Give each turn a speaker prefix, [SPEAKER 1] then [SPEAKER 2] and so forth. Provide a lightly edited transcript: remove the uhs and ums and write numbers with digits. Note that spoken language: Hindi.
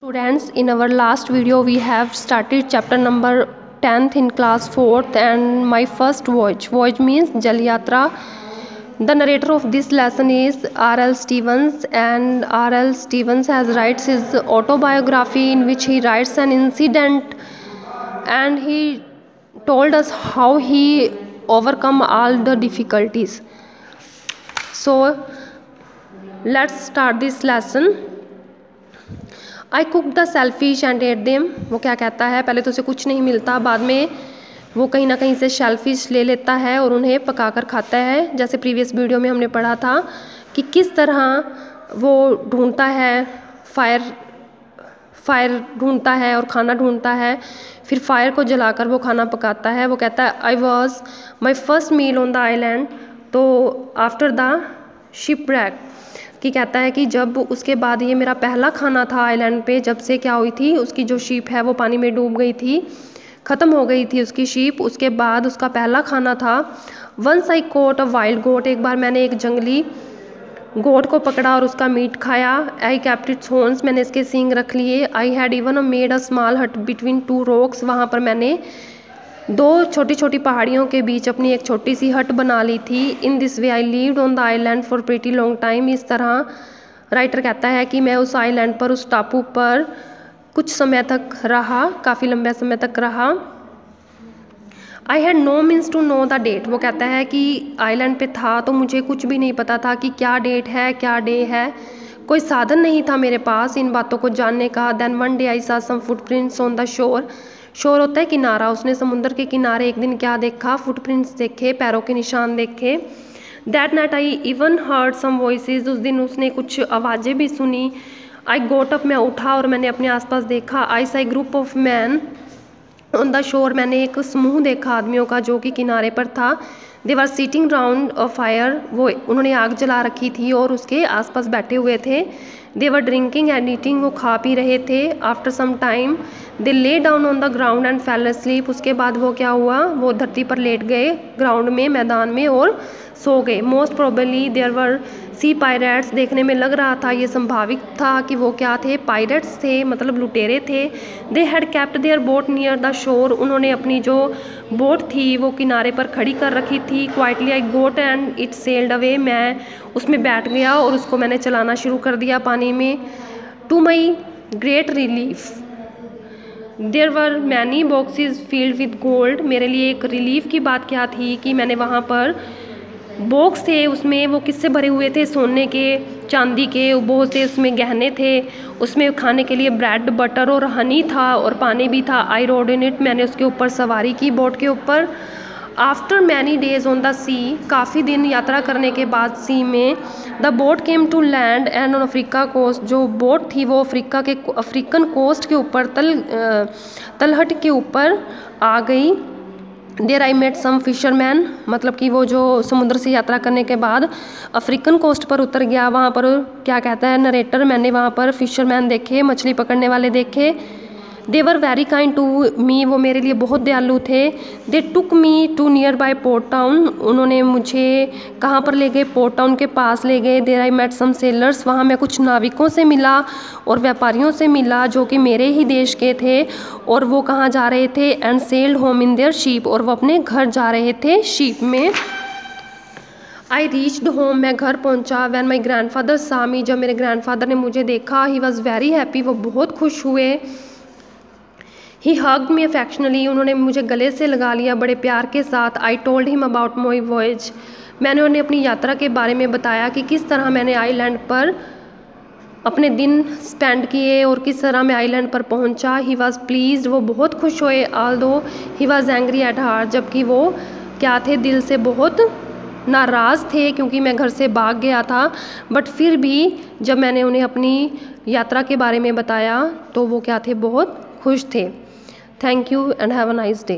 [SPEAKER 1] Students, in our last video we have started chapter number 10th in class 4th and my first voyage means Jal Yatra. The narrator of this lesson is R.L. Stevens, and R.L. Stevens has writes his autobiography in which he writes an incident and he told us how he overcome all the difficulties. So let's start this lesson. I cook the shellfish and at them. वो क्या कहता है, पहले तो उसे कुछ नहीं मिलता, बाद में वो कहीं ना कहीं से शेलफिश ले लेता है और उन्हें पकाकर खाता है. जैसे प्रीवियस वीडियो में हमने पढ़ा था कि किस तरह वो ढूंढता है, फायर ढूंढता है और खाना ढूंढता है, फिर फायर को जलाकर वो खाना पकाता है. वो कहता है I was my first meal on the island. तो आफ्टर द शिपरैक कि कहता है कि जब उसके बाद ये मेरा पहला खाना था आइलैंड पे, जब से क्या हुई थी, उसकी जो शीप है वो पानी में डूब गई थी, ख़त्म हो गई थी उसकी शीप. उसके बाद उसका पहला खाना था once I caught a wild goat. एक बार मैंने एक जंगली गोट को पकड़ा और उसका मीट खाया. I kept it's horns. मैंने इसके सींग रख लिए. I had even made a small हट बिटवीन टू रॉक्स. वहाँ पर मैंने दो छोटी छोटी पहाड़ियों के बीच अपनी एक छोटी सी हट बना ली थी. In this way I lived on the island for pretty long time. इस तरह राइटर कहता है कि मैं उस आइलैंड पर, उस टापू पर कुछ समय तक रहा, काफ़ी लंबे समय तक रहा. I had no means to know the date. वो कहता है कि आइलैंड पे था तो मुझे कुछ भी नहीं पता था कि क्या डेट है, क्या डे है. कोई साधन नहीं था मेरे पास इन बातों को जानने का. Then one day I saw some footprints on the shore. Shore होता है किनारा. उसने समुद्र के किनारे एक दिन क्या देखा, फुटप्रिंट्स देखे, पैरों के निशान देखे. That night I even heard some voices. उस दिन उसने कुछ आवाज़ें भी सुनी. I got up. मैं उठा और मैंने अपने आसपास देखा. I saw group of man on the shore. मैंने एक समूह देखा आदमियों का जो कि किनारे पर था. दे वर सीटिंग राउंड अ फायर. वो उन्होंने आग जला रखी थी और उसके आसपास बैठे हुए थे. दे वर ड्रिंकिंग एंड ईटिंग. वो खा पी रहे थे. After some time they lay down on the ground and fell asleep. उसके बाद वो क्या हुआ, वो धरती पर लेट गए ग्राउंड में, मैदान में, और सो गए. Most probably there were sea pirates. देखने में लग रहा था, ये संभावित था कि वो क्या थे, पायरेट्स थे, मतलब लुटेरे थे. They had kept their boat near the shore. उन्होंने अपनी जो बोट थी वो किनारे पर खड़ी कर रखी थी. Quietly I got and it sailed away. मैं उसमें बैठ गया और उसको मैंने चलाना शुरू कर दिया पानी में. To my great relief there were many boxes filled with gold. मेरे लिए एक रिलीफ की बात क्या थी कि मैंने वहाँ पर बॉक्स थे, उसमें वो किससे भरे हुए थे, सोने के, चांदी के, बहुत से उसमें गहने थे. उसमें खाने के लिए ब्रेड, बटर और हनी था और पानी भी था. I rode in it. मैंने उसके ऊपर सवारी की, बोट के ऊपर. After many days on the sea. काफ़ी दिन यात्रा करने के बाद सी में. The boat came to land and on Africa coast. जो बोट थी वो अफ्रीकन कोस्ट के ऊपर, तलहट के ऊपर आ गई. देर आई मेट सम फिशरमैन. मतलब कि वो जो समुद्र से यात्रा करने के बाद अफ्रीकन कोस्ट पर उतर गया. वहाँ पर क्या कहता है नरेटर, मैंने वहाँ पर फिशरमैन देखे, मछली पकड़ने वाले देखे. They were very kind to me. वो मेरे लिए बहुत दयालु थे. They took me to nearby port town. उन्होंने मुझे कहाँ पर ले गए, पोर्ट टाउन के पास ले गए. देर आई मेट सम सेलर्स. वहाँ मैं कुछ नाविकों से मिला और व्यापारियों से मिला जो कि मेरे ही देश के थे. और वो कहाँ जा रहे थे, and sailed home in their sheep. और वो अपने घर जा रहे थे शीप में. I reached home. मैं घर पहुँचा. वैन माई ग्रैंड फादर सा मी. जब मेरे ग्रैंड फादर ने मुझे देखा, ही वॉज वेरी हैप्पी. वो बहुत खुश हुए. He hugged me affectionately. उन्होंने मुझे गले से लगा लिया बड़े प्यार के साथ. I told him about my voyage. मैंने उन्हें अपनी यात्रा के बारे में बताया कि किस तरह मैंने आइलैंड पर अपने दिन स्पेंड किए और किस तरह मैं आइलैंड पर पहुंचा. He was pleased. वो बहुत खुश हुए. Although he was angry at heart. जबकि वो क्या थे, दिल से बहुत नाराज़ थे क्योंकि मैं घर से भाग गया था. बट फिर भी जब मैंने उन्हें अपनी यात्रा के बारे में बताया तो वो क्या थे, बहुत खुश थे. Thank you and have a nice day.